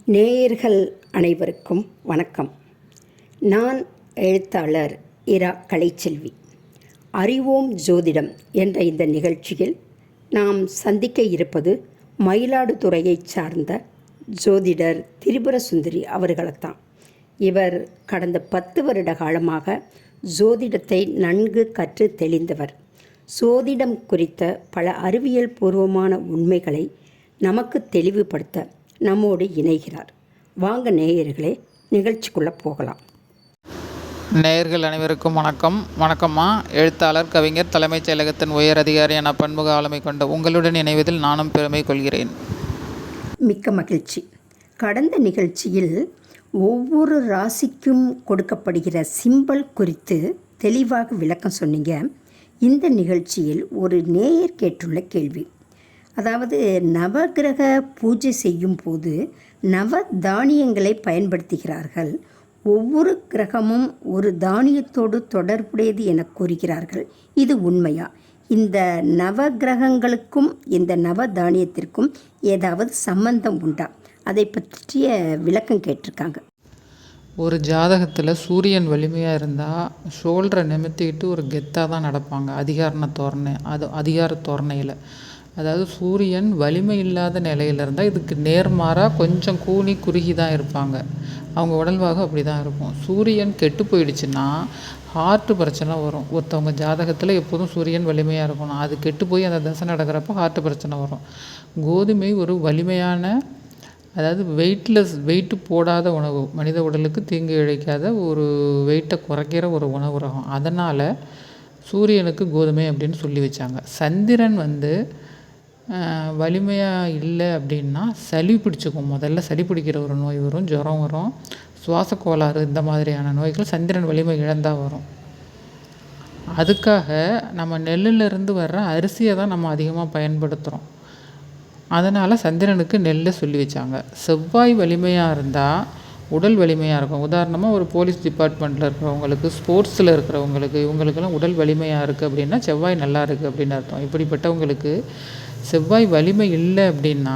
நேயர்கள் அனைவருக்கும் வணக்கம். நான் எழுத்தாளர் இரா கலைச்செல்வி. அறிவோம் ஜோதிடம் என்ற இந்த நிகழ்ச்சியில் நாம் சந்திக்க இருப்பது மயிலாடுதுறையைச் சார்ந்த ஜோதிடர் திரிபுர சுந்தரி அவர்களைத்தான். இவர் கடந்த 10 வருட காலமாக ஜோதிடத்தை நன்கு கற்று தெளிந்தவர். ஜோதிடம் குறித்த பல அறிவியல் பூர்வமான உண்மைகளை நமக்கு தெளிவுபடுத்த நம்மோடு இணைகிறார். வாங்க நேயர்களே, நிகழ்ச்சிக்குள்ளே போகலாம். நேயர்கள் அனைவருக்கும் வணக்கம்மா. எழுத்தாளர், கவிஞர், தலைமைச் செயலகத்தின் உயர் அதிகாரியான பன்முக ஆளுமை கொண்ட உங்களுடன் இணைவதில் நானும் பெருமை கொள்கிறேன். மிக்க மகிழ்ச்சி. கடந்த நிகழ்ச்சியில் ஒவ்வொரு ராசிக்கும் கொடுக்கப்படுகிற சிம்பல் குறித்து தெளிவாக விளக்கம் சொன்னீங்க. இந்த நிகழ்ச்சியில் ஒரு நேயர் கேட்டுள்ள கேள்வி, அதாவது நவகிரக பூஜை செய்யும் போது நவ தானியங்களை பயன்படுத்துகிறார்கள். ஒவ்வொரு கிரகமும் ஒரு தானியத்தோடு தொடர்புடையது என கூறுகிறார்கள். இது உண்மையா? இந்த நவ கிரகங்களுக்கும் இந்த நவ தானியத்திற்கும் ஏதாவது சம்பந்தம் உண்டா? அதை பற்றிய விளக்கம் கேட்டிருக்காங்க. ஒரு ஜாதகத்தில் சூரியன் வலிமையாக இருந்தால் ஷோல்டரை நிமித்திக்கிட்டு ஒரு கெத்தாக தான் நடப்பாங்க. அதிகார தோரணையில். அதாவது சூரியன் வலிமை இல்லாத நிலையில் இருந்தால் இதுக்கு நேர்மாறாக கொஞ்சம் கூனி குறுகி தான் இருப்பாங்க. அவங்க உடல்வாக அப்படி தான் இருக்கும். சூரியன் கெட்டு போயிடுச்சுன்னா ஹார்ட்டு பிரச்சனை வரும். ஒருத்தவங்க ஜாதகத்தில் எப்போதும் சூரியன் வலிமையாக இருக்கணும். அது கெட்டு போய் அந்த தசை நடக்கிறப்போ ஹார்ட்டு பிரச்சனை வரும். கோதுமை ஒரு வலிமையான, அதாவது வெயிட்டு போடாத உணவு, மனித உடலுக்கு தீங்கு இழைக்காத ஒரு வெயிட்டை குறைக்கிற ஒரு உணவு ரகம். அதனால் சூரியனுக்கு கோதுமை அப்படின்னு சொல்லி வச்சாங்க. சந்திரன் வலிமையாக இல்லை அப்படின்னா சளி பிடிச்சிக்கும். முதல்ல சளி பிடிக்கிற ஒரு நோய் வரும், ஜுரம் வரும், சுவாச கோளாறு, இந்த மாதிரியான நோய்கள் சந்திரன் வலிமை இழந்தால் வரும். அதுக்காக நம்ம நெல்லிலிருந்து வர்ற அரிசியை தான் நம்ம அதிகமாக பயன்படுத்துகிறோம். அதனால் சந்திரனுக்கு நெல்லை சொல்லி வச்சாங்க. செவ்வாய் வலிமையாக இருந்தால் உடல் வலிமையாக இருக்கும். உதாரணமாக ஒரு போலீஸ் டிபார்ட்மெண்ட்டில் இருக்கிறவங்களுக்கு, ஸ்போர்ட்ஸில் இருக்கிறவங்களுக்கு, இவங்களுக்கெல்லாம் உடல் வலிமையாக இருக்குது அப்படின்னா செவ்வாய் நல்லா இருக்குது அப்படின்னு அர்த்தம். இப்படிப்பட்டவங்களுக்கு செவ்வாய் வலிமை இல்லை அப்படின்னா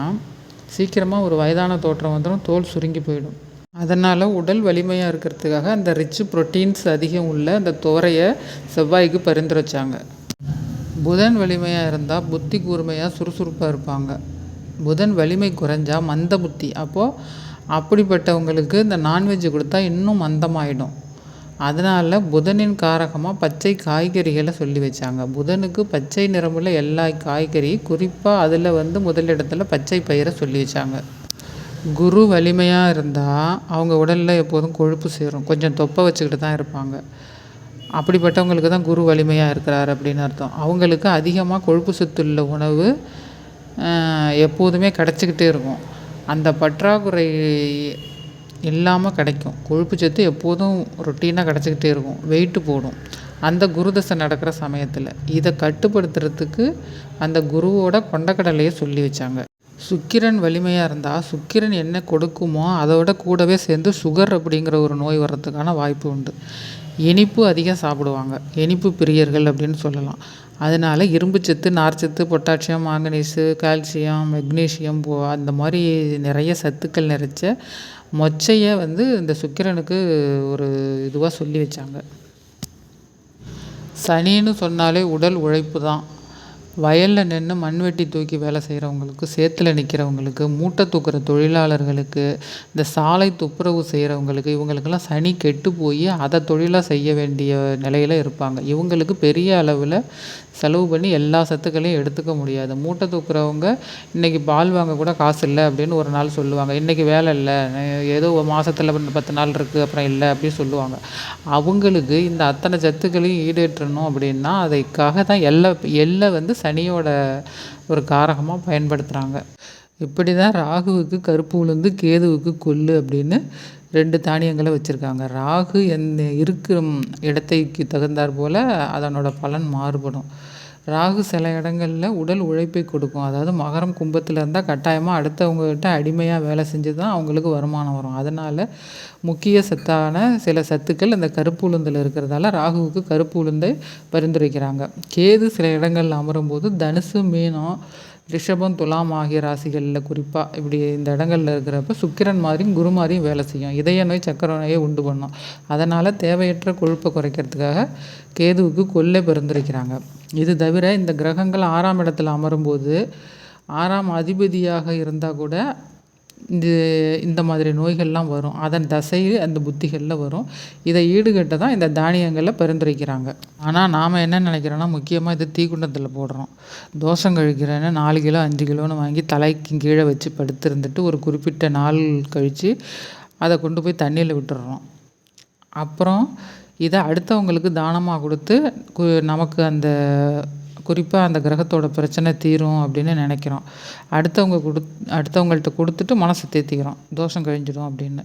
சீக்கிரமாக ஒரு வயதான தோற்றம் வந்துடும், தோல் சுருங்கி போயிடும். அதனால் உடல் வலிமையாக இருக்கிறதுக்காக அந்த ரிச் ப்ரோட்டீன்ஸ் அதிகம் உள்ள அந்த தோரையை செவ்வாய்க்கு பரிந்துரைச்சாங்க. புதன் வலிமையாக இருந்தால் புத்தி கூர்மையாக சுறுசுறுப்பாக இருப்பாங்க. புதன் வலிமை குறைஞ்சா மந்த புத்தி. அப்படிப்பட்டவங்களுக்கு இந்த நான்வெஜ் கொடுத்தா இன்னும் மந்தமாயிடும். அதனால் புதனின் காரகமாக பச்சை காய்கறிகளை சொல்லி வச்சாங்க. புதனுக்கு பச்சை நிறமுள்ள எல்லா காய்கறி, குறிப்பாக அதில் முதலிடத்தில் பச்சை பயிரை சொல்லி வச்சாங்க. குரு வலிமையாக இருந்தால் அவங்க உடலில் எப்போதும் கொழுப்பு சேரும், கொஞ்சம் தொப்பை வச்சுக்கிட்டு தான் இருப்பாங்க. அப்படிப்பட்டவங்களுக்கு தான் குரு வலிமையாக இருக்கிறார் அப்படின்னு அர்த்தம். அவங்களுக்கு அதிகமாக கொழுப்பு சத்துள்ள உணவு எப்போதுமே கிடச்சிக்கிட்டே இருக்கும். அந்த பற்றாக்குறை இல்லாமல் கிடைக்கும். கொழுப்பு சத்து எப்போதும் ரொட்டீனாக கிடச்சிக்கிட்டே இருக்கும், வெயிட்டு போடும் அந்த குருதசை நடக்கிற சமயத்தில். இதை கட்டுப்படுத்துறதுக்கு அந்த குருவோட கொண்டக்கடலையை சொல்லி வச்சாங்க. சுக்கிரன் வலிமையாக இருந்தால் சுக்கிரன் என்ன கொடுக்குமோ அதோட கூடவே சேர்ந்து சுகர் அப்படிங்கிற ஒரு நோய் வர்றதுக்கான வாய்ப்பு உண்டு. இனிப்பு அதிகம் சாப்பிடுவாங்க, இனிப்பு பிரியர்கள் அப்படின்னு சொல்லலாம். அதனால் இரும்புச்சத்து, நார்ச்சத்து, பொட்டாசியம், மாங்கனீஸு, கால்சியம், மெக்னீஷியம் அந்த மாதிரி நிறைய சத்துக்கள் நிறைச்ச மொச்சையை இந்த சுக்கிரனுக்கு ஒரு இதுவாக சொல்லி வச்சாங்க. சனின்னு சொன்னாலே உடல் உழைப்பு தான். வயலில் நின்று மண்வெட்டி தூக்கி வேலை செய்கிறவங்களுக்கு, சேத்துல நிற்கிறவங்களுக்கு, மூட்டை தூக்குற தொழிலாளர்களுக்கு, இந்த சாலை துப்புரவு செய்கிறவங்களுக்கு, இவங்களுக்கெல்லாம் சனி கெட்டு போய் அதை தொழிலாக செய்ய வேண்டிய நிலையில் இருப்பாங்க. இவங்களுக்கு பெரிய அளவில் செலவு பண்ணி எல்லா சத்துக்களையும் எடுத்துக்க முடியாது. மூட்டை தூக்குறவங்க இன்றைக்கி பால் வாங்க கூட காசு இல்லை அப்படின்னு ஒரு நாள் சொல்லுவாங்க. இன்றைக்கி வேலை இல்லை, ஏதோ மாதத்தில் 10 நாள் இருக்குது, அப்புறம் இல்லை அப்படின்னு சொல்லுவாங்க. அவங்களுக்கு இந்த அத்தனை சத்துக்களையும் ஈடேற்றணும் அப்படின்னா அதுக்காக தான் எள்ளை சனியோட ஒரு காரகமாக பயன்படுத்துகிறாங்க. இப்படி தான் ராகுவுக்கு கருப்பு உளுந்து, கேதுவுக்கு கொள்ளு அப்படின்னு 2 தானியங்களை வச்சுருக்காங்க. ராகு இருக்கிற இடத்தைக்கு தகுந்தாற் போல் அதனோட பலன் மாறுபடும். ராகு சில இடங்களில் உடல் உழைப்பை கொடுக்கும். அதாவது மகரம் கும்பத்தில் இருந்தால் கட்டாயமாக அடுத்தவங்ககிட்ட அடிமையாக வேலை செஞ்சு தான் அவங்களுக்கு வருமானம் வரும். அதனால் முக்கிய சத்தான சில சத்துக்கள் அந்த கருப்பு உளுந்தில் இருக்கிறதால ராகுவுக்கு கருப்பு உளுந்தை பரிந்துரைக்கிறாங்க. கேது சில இடங்களில் அமரும்போது தனுசு, மீனம், ரிஷபம் துலாம் ஆகிய ராசிகளில் குறிப்பாக இப்படி இந்த இடங்கள்ல இருக்கிறப்ப சுக்கிரன் மாதிரியும் குரு மாதிரியும் வேலை செய்யும். இதய நோய் சக்கரை நோயை உண்டு பண்ணும். அதனால் தேவையற்ற கொழுப்பை குறைக்கிறதுக்காக கேதுவுக்கு கொல்லை பரிந்துரைக்கிறாங்க. இது தவிர இந்த கிரகங்கள் 6ஆம் இடத்துல அமரும்போது 6ஆம் அதிபதியாக இருந்தால் கூட இந்த மாதிரி நோய்கள்லாம் வரும். அதன் தசை அந்த புத்திகளில் வரும். இதை ஈடுகட்ட தான் இந்த தானியங்களை பரிந்துரைக்கிறாங்க. ஆனால் நாம் என்ன நினைக்கிறோன்னா, முக்கியமாக இது தீக்குண்டத்தில் போடுறோம். தோசம் கழிக்கிறேன்னு 4 கிலோ 5 கிலோன்னு வாங்கி தலைக்கு கீழே வச்சு படுத்திருந்துட்டு ஒரு குறிப்பிட்ட நாள் கழித்து அதை கொண்டு போய் தண்ணியில் விட்டுடுறோம். அப்புறம் இதை அடுத்தவங்களுக்கு தானமாக கொடுத்து நமக்கு குறிப்பாக அந்த கிரகத்தோட பிரச்சனை தீரும் அப்படின்னு நினைக்கிறோம். அடுத்தவங்கள்ட்ட கொடுத்துட்டு மனசை தேத்திக்கிறோம், தோஷம் கழிஞ்சிடும் அப்படின்னு.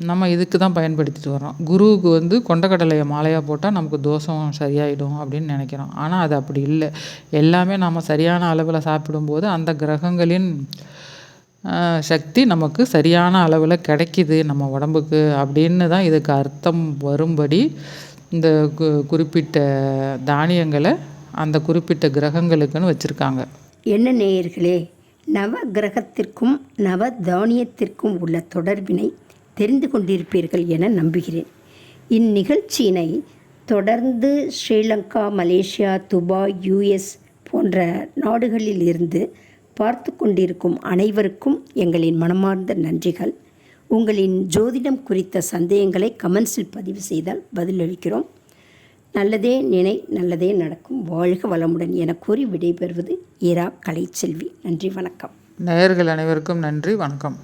நம்ம இதுக்கு தான் பயன்படுத்திட்டு வரோம். குருவுக்கு கொண்டக்கடலையை மாலையாக போட்டால் நமக்கு தோஷம் சரியாயிடும் அப்படின்னு நினைக்கிறோம். ஆனால் அது அப்படி இல்லை. எல்லாமே நம்ம சரியான அளவில் சாப்பிடும்போது அந்த கிரகங்களின் சக்தி நமக்கு சரியான அளவில் கிடைக்கிது நம்ம உடம்புக்கு அப்படின்னு தான் இதுக்கு அர்த்தம் வரும்படி இந்த குறிப்பிட்ட தானியங்களை அந்த குறிப்பிட்ட கிரகங்களுக்குன்னு வச்சுருக்காங்க. என்ன நேயர்களே, நவ கிரகத்திற்கும் நவ தானியத்திற்கும் உள்ள தொடர்பினை தெரிந்து கொண்டிருப்பீர்கள் என நம்புகிறேன். இந்நிகழ்ச்சியினை தொடர்ந்து ஸ்ரீலங்கா, மலேசியா, துபாய், US போன்ற நாடுகளில் இருந்து பார்த்து கொண்டிருக்கும் அனைவருக்கும் எங்களின் மனமார்ந்த நன்றிகள். உங்களின் ஜோதிடம் குறித்த சந்தேகங்களை கமெண்ட்ஸில் பதிவு செய்தால் பதிலளிக்கிறோம். நல்லதே நினை, நல்லதே நடக்கும். வாழ்க வளமுடன் என கூறி விடைபெறுவது இரா கலைச்செல்வி. நன்றி, வணக்கம். நேயர்கள் அனைவருக்கும் நன்றி, வணக்கம்.